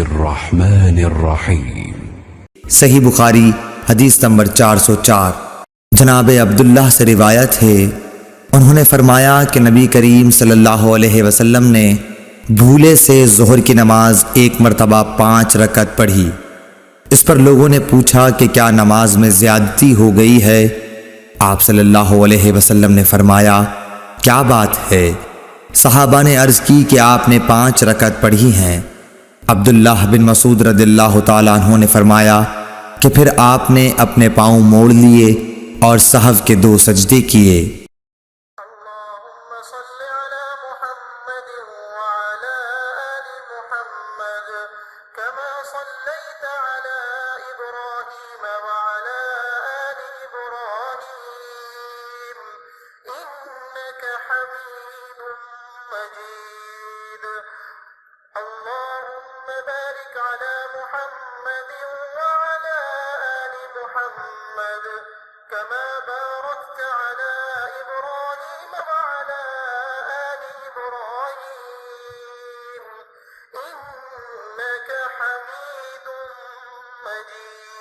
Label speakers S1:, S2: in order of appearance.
S1: बिस्मिल्लाहिर्रहमानिर्रहीम।
S2: सही बुखारी हदीस नंबर 404। जनाब अब्दुल्लाह से रिवायत है, उन्होंने फरमाया कि नबी करीम सल्लल्लाहु अलैहि वसल्लम ने भूले से ज़ोहर की नमाज एक मरतबा 5 रकत पढ़ी। इस पर लोगों ने पूछा कि क्या नमाज में ज़्यादती हो गई है? आप सल्लल्लाहु अलैहि वसल्लम ने फरमाया, क्या बात है? सहाबा ने अर्ज़ की कि आपने 5 रकत पढ़ी हैं। अब्दुल्लाह बिन मसूद रदिल्लाहु ताला अन्हु ने फरमाया कि फिर आपने अपने पाँव मोड़ लिए और सहव के 2 सजदे किए।
S3: كما باركت على إبراهيم وعلى آل إبراهيم إنك حميد مجيد।